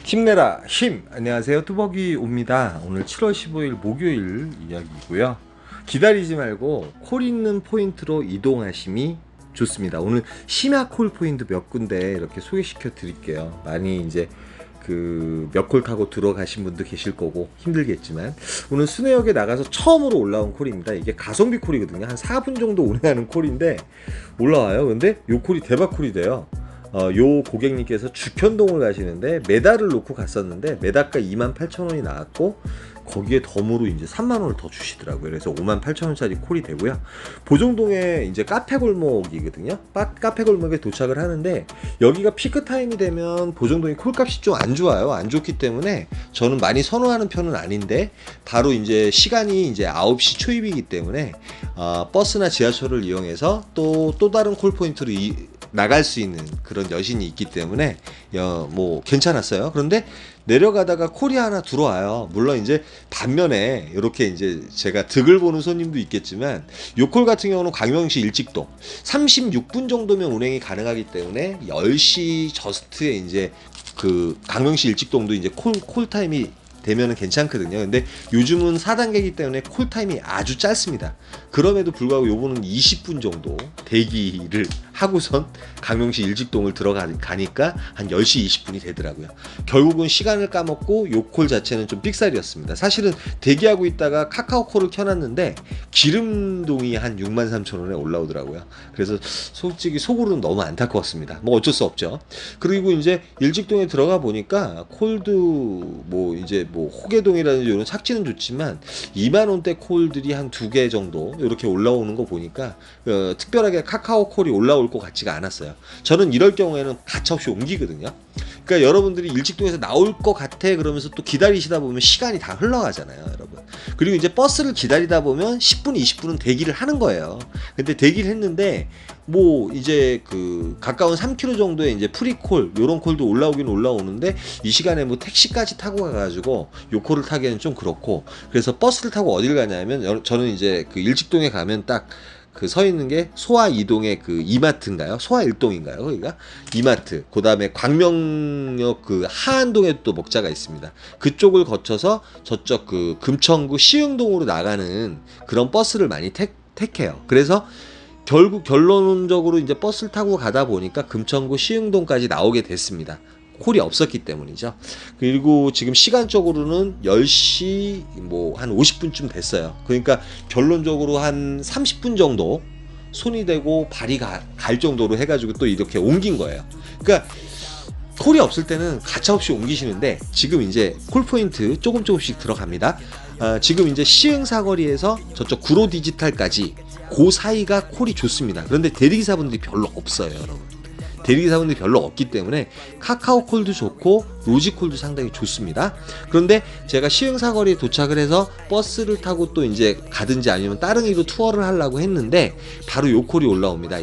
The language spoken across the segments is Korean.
힘내라 힘! 안녕하세요, 뚜벅이 옵니다. 오늘 7월 15일 목요일 이야기고요. 기다리지 말고 콜 있는 포인트로 이동하심이 좋습니다. 오늘 심야 콜 포인트 몇 군데 이렇게 소개시켜 드릴게요. 많이 이제 몇 콜 타고 들어가신 분도 계실 거고 힘들겠지만, 오늘 순회역에 나가서 처음으로 올라온 콜입니다. 이게 가성비 콜이거든요. 한 4분 정도 운행하는 콜인데 올라와요. 근데 요 콜이 대박 콜이 돼요. 요 고객님께서 죽현동을 가시는데 메달을 놓고 갔었는데 메달가 28,000원이 나왔고, 거기에 덤으로 이제 3만원을 더 주시더라고요. 그래서 58,000원짜리 콜이 되고요. 보정동에 이제 카페 골목이거든요. 카페 골목에 도착을 하는데, 여기가 피크 타임이 되면 보정동이 콜값이 좀 안 좋아요. 안 좋기 때문에 저는 많이 선호하는 편은 아닌데, 바로 이제 시간이 이제 9시 초입이기 때문에 버스나 지하철을 이용해서 또 다른 콜 포인트로 나갈 수 있는 그런 여신이 있기 때문에 뭐 괜찮았어요. 그런데 내려가다가 콜이 하나 들어와요. 물론 이제 반면에 이렇게 이제 제가 득을 보는 손님도 있겠지만, 요 콜 같은 경우는 광명시 일직동 36분 정도면 운행이 가능하기 때문에 10시 저스트에 이제 광명시 일직동도 이제 콜 타임이 되면은 괜찮거든요. 근데 요즘은 4단계이기 때문에 콜타임이 아주 짧습니다. 그럼에도 불구하고 요거는 20분 정도 대기를 하고선 강명시 일직동을 들어가니까 한 10시 20분이 되더라고요. 결국은 시간을 까먹고 요 콜 자체는 좀 삑살이었습니다. 사실은 대기하고 있다가 카카오콜을 켜놨는데 기름동이 한 63,000원에 올라오더라고요. 그래서 솔직히 속으로는 너무 안타까웠습니다. 뭐 어쩔 수 없죠. 그리고 이제 일직동에 들어가 보니까 콜도 이제 호계동이라든지 이런 착지는 좋지만 2만원대 콜들이 한 2개 정도 이렇게 올라오는 거 보니까 특별하게 카카오콜이 올라올 것 같지가 않았어요. 저는 이럴 경우에는 가차없이 옮기거든요. 그러니까 여러분들이 일직동에서 나올 것 같아 그러면서 또 기다리시다 보면 시간이 다 흘러가잖아요, 여러분. 그리고 이제 버스를 기다리다 보면 10분, 20분은 대기를 하는 거예요. 근데 대기를 했는데 이제 가까운 3km 정도의 이제 프리콜 요런 콜도 올라오긴 올라오는데, 이 시간에 택시까지 타고 가가지고 요 콜을 타기에는 좀 그렇고, 그래서 버스를 타고 어딜 가냐면, 저는 이제 일직동에 가면 딱 서 있는 게 소아 이동의 이마트인가요? 소아 일동인가요? 거기가 이마트. 그 다음에 광명역 하안동에 또 먹자가 있습니다. 그쪽을 거쳐서 저쪽 금천구 시흥동으로 나가는 그런 버스를 많이 택해요. 그래서 결국 결론적으로 이제 버스를 타고 가다 보니까 금천구 시흥동까지 나오게 됐습니다. 콜이 없었기 때문이죠. 그리고 지금 시간적으로는 10시 한 50분쯤 됐어요. 그러니까 결론적으로 한 30분 정도 손이 되고 발이 갈 정도로 해가지고 또 이렇게 옮긴 거예요. 그러니까 콜이 없을 때는 가차없이 옮기시는데, 지금 이제 콜 포인트 조금씩 들어갑니다. 지금 이제 시흥 사거리에서 저쪽 구로 디지털까지 그 사이가 콜이 좋습니다. 그런데 대리기사분들이 별로 없어요, 여러분. 대리기사분들이 별로 없기 때문에 카카오콜도 좋고 로지콜도 상당히 좋습니다. 그런데 제가 시흥 사거리에 도착을 해서 버스를 타고 또 이제 가든지 아니면 따릉이로 투어를 하려고 했는데, 바로 요 콜이 올라옵니다.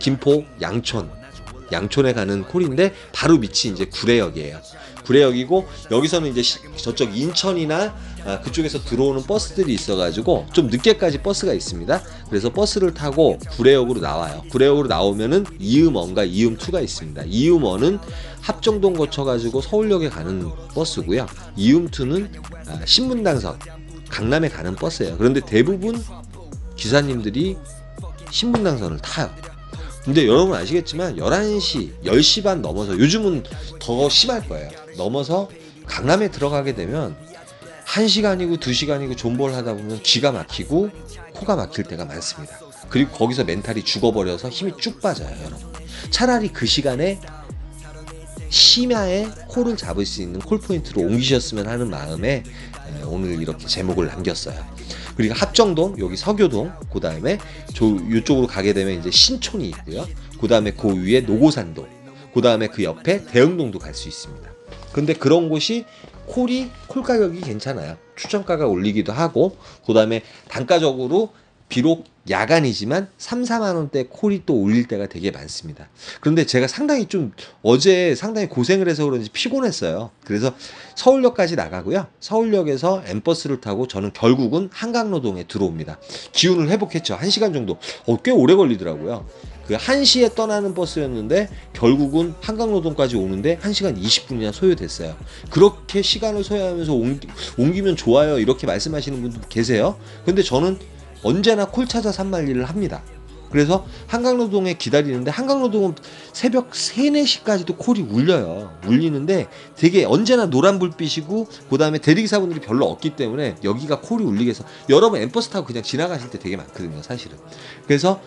김포 양촌에 가는 콜인데, 바로 밑이 이제 구례역이에요. 구례역이고, 여기서는 이제 저쪽 인천이나 그쪽에서 들어오는 버스들이 있어가지고 좀 늦게까지 버스가 있습니다. 그래서 버스를 타고 구례역으로 나와요. 구례역으로 나오면은 이음원과 이음투가 있습니다. 이음원은 합정동 거쳐가지고 서울역에 가는 버스고요. 이음투는 신분당선 강남에 가는 버스예요. 그런데 대부분 기사님들이 신분당선을 타요. 근데 여러분 아시겠지만 11시, 10시 반 넘어서, 요즘은 더 심할 거예요. 넘어서 강남에 들어가게 되면 1시간이고 2시간이고 존버를 하다 보면 쥐가 막히고 코가 막힐 때가 많습니다. 그리고 거기서 멘탈이 죽어버려서 힘이 쭉 빠져요, 여러분. 차라리 그 시간에 심야에 콜을 잡을 수 있는 콜 포인트로 옮기셨으면 하는 마음에 오늘 이렇게 제목을 남겼어요. 그리고 합정동, 여기 서교동, 그 다음에 이쪽으로 가게 되면 이제 신촌이 있고요. 그 다음에 그 위에 노고산동, 그 다음에 그 옆에 대흥동도 갈 수 있습니다. 근데 그런 곳이 콜 가격이 괜찮아요. 추천가가 올리기도 하고, 그 다음에 단가적으로 비록 야간이지만 3, 4만원대 콜이 또 올릴 때가 되게 많습니다. 그런데 제가 어제 상당히 고생을 해서 그런지 피곤했어요. 그래서 서울역까지 나가고요. 서울역에서 M버스를 타고 저는 결국은 한강로동에 들어옵니다. 기운을 회복했죠. 1시간 정도. 꽤 오래 걸리더라고요. 그 1시에 떠나는 버스였는데 결국은 한강노동까지 오는데 1시간 20분이나 소요됐어요. 그렇게 시간을 소요하면서 옮기면 좋아요 이렇게 말씀하시는 분도 계세요. 근데 저는 언제나 콜 찾아 산말리를 합니다. 그래서 한강노동에 기다리는데 한강노동은 새벽 3, 4시까지도 콜이 울려요. 울리는데 되게 언제나 노란 불빛이고 그 다음에 대리기사분들이 별로 없기 때문에 여기가 콜이 울리게 해서 여러분 엠버스 타고 그냥 지나가실 때 되게 많거든요 사실은. 그래서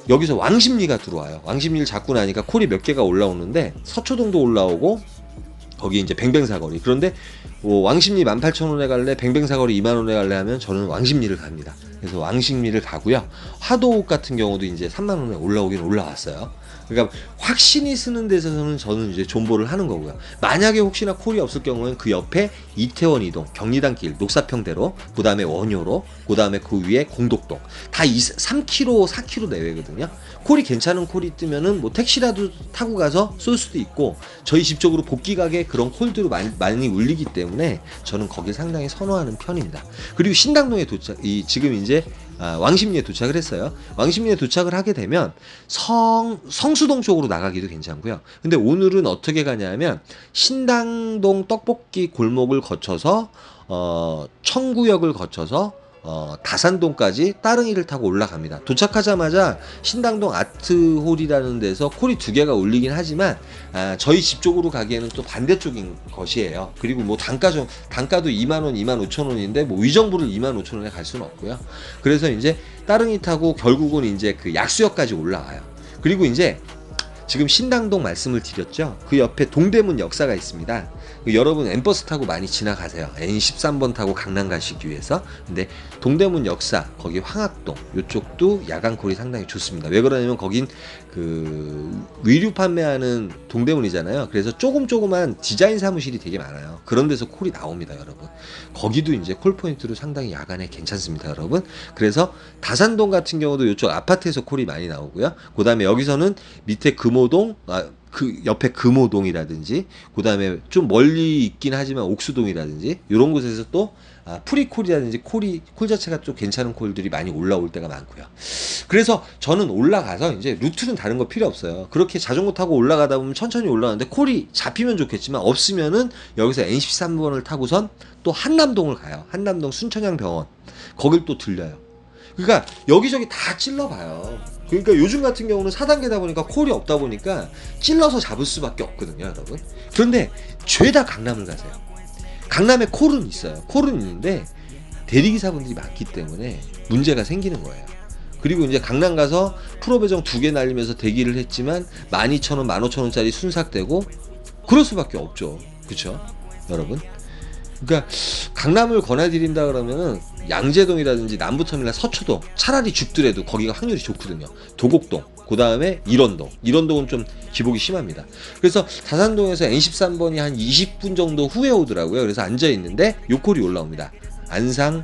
여기서 왕십리가 들어와요. 왕십리를 잡고 나니까 콜이 몇 개가 올라오는데 서초동도 올라오고 거기 이제 뱅뱅사거리. 그런데 왕십리 18,000원에 갈래 뱅뱅사거리 20,000원에 갈래 하면 저는 왕십리를 갑니다. 그래서 왕십리를 가고요. 화도옥 같은 경우도 이제 30,000원에 올라오긴 올라왔어요. 그러니까 확신이 쓰는 데서는 저는 이제 존버를 하는 거고요. 만약에 혹시나 콜이 없을 경우는 그 옆에 이태원 이동, 경리단길, 녹사평대로, 그 다음에 원효로, 그 다음에 그 위에 공덕동 다 3km, 4km 내외거든요. 콜이 괜찮은 콜이 뜨면은 뭐 택시라도 타고 가서 쏠 수도 있고 저희 집 쪽으로 복귀 가게 그런 콜들도 많이 울리기 때문에 저는 거길 상당히 선호하는 편입니다. 그리고 신당동에 지금 이제 왕십리에 도착을 했어요. 왕십리에 도착을 하게 되면 성수동 쪽으로 나가기도 괜찮고요. 근데 오늘은 어떻게 가냐면 신당동 떡볶이 골목을 거쳐서 청구역을 거쳐서 다산동까지 따릉이를 타고 올라갑니다. 도착하자마자 신당동 아트홀이라는 데서 콜이 2개가 울리긴 하지만 저희 집 쪽으로 가기에는 또 반대쪽인 것이에요. 그리고 뭐 단가도 20,000원, 25,000원인데 뭐 위정부를 25,000원에 갈 수는 없고요. 그래서 이제 따릉이 타고 결국은 이제 그 약수역까지 올라와요. 그리고 이제 지금 신당동 말씀을 드렸죠. 그 옆에 동대문 역사가 있습니다. 여러분 N버스 타고 많이 지나가세요. N13번 타고 강남 가시기 위해서. 근데 동대문 역사 거기 황학동 이쪽도 야간콜이 상당히 좋습니다. 왜 그러냐면 거긴 그 의류 판매하는 동대문이잖아요. 그래서 조그만 디자인 사무실이 되게 많아요. 그런 데서 콜이 나옵니다 여러분. 거기도 이제 콜 포인트로 상당히 야간에 괜찮습니다 여러분. 그래서 다산동 같은 경우도 이쪽 아파트에서 콜이 많이 나오고요. 그 다음에 여기서는 밑에 금호동 그 옆에 금호동이라든지 그 다음에 좀 멀리 있긴 하지만 옥수동이라든지 이런 곳에서 또 프리콜이라든지 콜 자체가 좀 괜찮은 콜들이 많이 올라올 때가 많고요. 그래서 저는 올라가서 이제 루트는 다른 거 필요 없어요. 그렇게 자전거 타고 올라가다 보면 천천히 올라가는데 콜이 잡히면 좋겠지만 없으면은 여기서 N13번을 타고선 또 한남동을 가요. 한남동 순천향병원 거길 또 들려요. 그러니까 여기저기 다 찔러봐요. 그러니까 요즘 같은 경우는 4단계다 보니까 콜이 없다 보니까 찔러서 잡을 수밖에 없거든요 여러분. 그런데 죄다 강남을 가세요. 강남에 콜은 있어요. 콜은 있는데 대리기사분들이 많기 때문에 문제가 생기는 거예요. 그리고 이제 강남 가서 프로배정 2개 날리면서 대기를 했지만 12,000원, 15,000원짜리 순삭되고 그럴 수밖에 없죠. 그쵸 여러분? 그러니까 강남을 권해드린다 그러면은 양재동이라든지 남부터미널 서초동 차라리 죽더라도 거기가 확률이 좋거든요. 도곡동 그 다음에 일원동은 좀 기복이 심합니다. 그래서 다산동에서 N13번이 한 20분 정도 후에 오더라고요. 그래서 앉아있는데 요 콜이 올라옵니다. 안상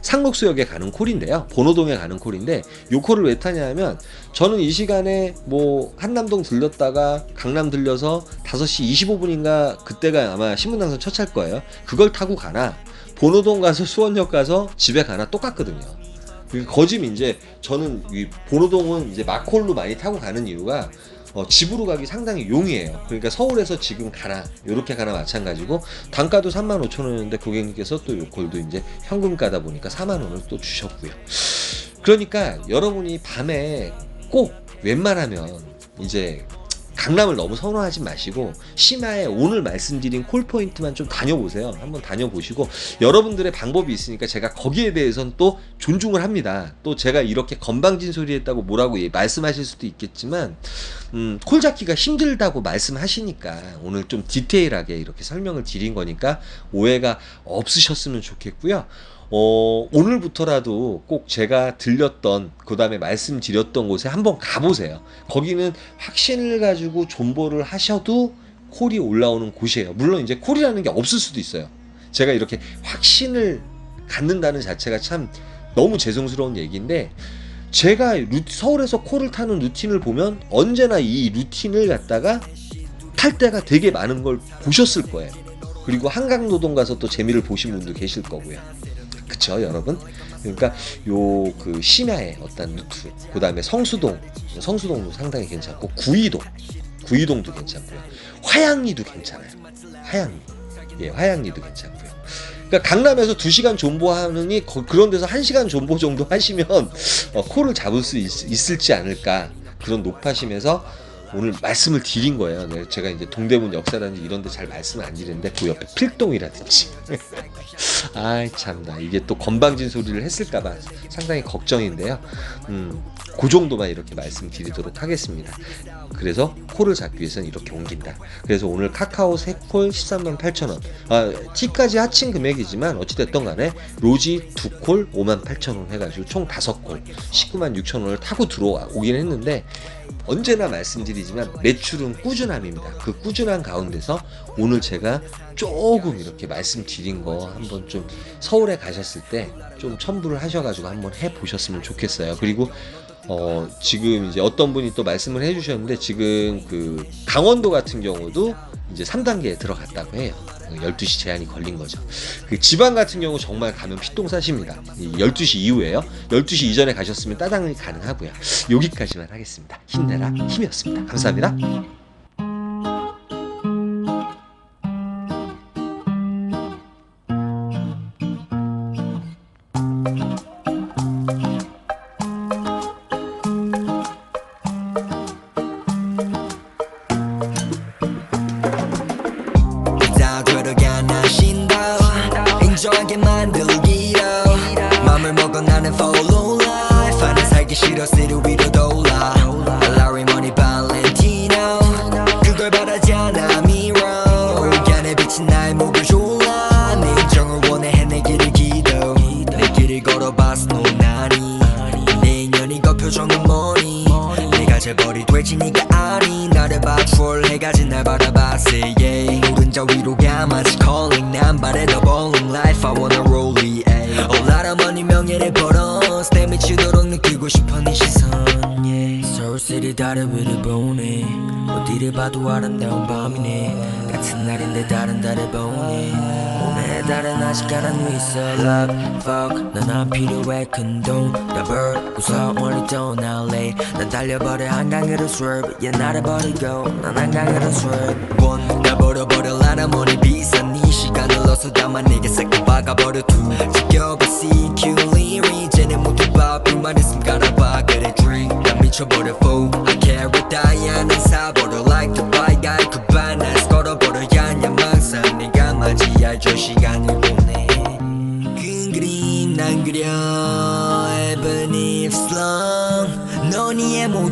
상록수역에 가는 콜인데요. 본호동에 가는 콜인데 요 콜을 왜 타냐면 저는 이 시간에 뭐 한남동 들렸다가 강남 들려서 5시 25분인가 그때가 아마 신분당선 첫 차일 거예요. 그걸 타고 가나 본호동 가서 수원역 가서 집에 가나 똑같거든요. 거짐 이제 저는 이 본호동은 이제 마콜로 많이 타고 가는 이유가 집으로 가기 상당히 용이해요. 그러니까 서울에서 지금 가나 요렇게 가나 마찬가지고 단가도 35,000원이었는데 고객님께서 또 요콜도 이제 현금가다 보니까 40,000원을 또 주셨고요. 그러니까 여러분이 밤에 꼭 웬만하면 이제 강남을 너무 선호하지 마시고 심야에 오늘 말씀드린 콜포인트만 좀 다녀보세요. 한번 다녀보시고 여러분들의 방법이 있으니까 제가 거기에 대해서는 또 존중을 합니다. 또 제가 이렇게 건방진 소리 했다고 뭐라고 말씀하실 수도 있겠지만 콜 잡기가 힘들다고 말씀하시니까 오늘 좀 디테일하게 이렇게 설명을 드린 거니까 오해가 없으셨으면 좋겠고요. 오늘부터라도 꼭 제가 들렸던 그 다음에 말씀드렸던 곳에 한번 가보세요. 거기는 확신을 가지고 존버를 하셔도 콜이 올라오는 곳이에요. 물론 이제 콜이라는 게 없을 수도 있어요. 제가 이렇게 확신을 갖는다는 자체가 참 너무 죄송스러운 얘기인데 제가 서울에서 콜을 타는 루틴을 보면 언제나 이 루틴을 갖다가 탈 때가 되게 많은 걸 보셨을 거예요. 그리고 한강노동 가서 또 재미를 보신 분도 계실 거고요. 그쵸 여러분? 그러니까 요 그 심야의 어떤 루트, 그 다음에 성수동도 상당히 괜찮고, 구이동도 괜찮고요. 화양리도 괜찮아요. 화양리도 괜찮고요. 그러니까 강남에서 2시간 존버하느니 그런 데서 1시간 존버 정도 하시면 코를 잡을 수 있을지 않을까, 그런 높아심에서 오늘 말씀을 드린 거예요. 네, 제가 이제 동대문 역사라든지 이런 데 잘 말씀을 안 드리는데 그 옆에 필동이라든지 아이 참나, 이게 또 건방진 소리를 했을까봐 상당히 걱정인데요. 그 정도만 이렇게 말씀드리도록 하겠습니다. 그래서 콜을 잡기 위해서는 이렇게 옮긴다. 그래서 오늘 카카오 3콜 138,000원, T까지 합친 금액이지만 어찌됐든 간에 로지 2콜 58,000원 해가지고 총 5콜 196,000원을 타고 들어오긴 했는데, 언제나 말씀드리지만 매출은 꾸준함입니다. 그 꾸준한 가운데서 오늘 제가 조금 이렇게 말씀드린 거 한번 좀 서울에 가셨을 때 좀 첨부를 하셔가지고 한번 해보셨으면 좋겠어요. 그리고 지금 이제 어떤 분이 또 말씀을 해주셨는데, 지금 그 강원도 같은 경우도 이제 3단계에 들어갔다고 해요. 12시 제한이 걸린 거죠. 그 지방 같은 경우 정말 가면 피똥 싸십니다. 12시 이후에요. 12시 이전에 가셨으면 따당이 가능하고요. 여기까지만 하겠습니다. 힘내라 힘이었습니다. 감사합니다. 인정하게 만들기로 맘을 먹어 나는 follow life. 나는 살기 싫어 city 위로 돌아. Larry money Valentino, 그걸 바라지 않아 mirror. 안에 비친 나의 목을 졸라. 내 인정을 원해 해내기를 기도. 내 길을 걸어봤어 노나니. 내 인연이 그 표정은 뭐니. 내가 재벌이 될지 니가 아니. 나를 봐 troll 해가지 날 바라봤어 yeah. 오른자 위로 가마치 calling 난 바래 더 bowling life I wanna roll it all out of money 명예를 벌어 내 미치도록 느끼고 싶어 네 시선 yeah. 서울시리 다른 위를 보네. 어디를 봐도 아름다운 밤이네. 같은 날인데 다른 달을 보네. 오늘의 달은 아직 가란 위 있어 love fuck 넌 안 필요해 큰돈 더블 웃어 멀리 떠날래. 난 달려버려 한강으로 swerve yeah 나를 버리고 난 한강으로 swerve 날 버려버려 라라머니 비싼 네 시간을 넣어서 담아 내게 싹다 박아버려 투 지겨봐 CQ 리리 이제는 모두 봐 불만 있음 갈아봐 그래 drink 난 미쳐버려 fool I carry 다이아는 사버려 like the bike guy 그 바나스 걸어버려야 야망상 네가 맞이할 저 시간을 보내. 큰 그림 난 그려 even if long 넌 이해 못해.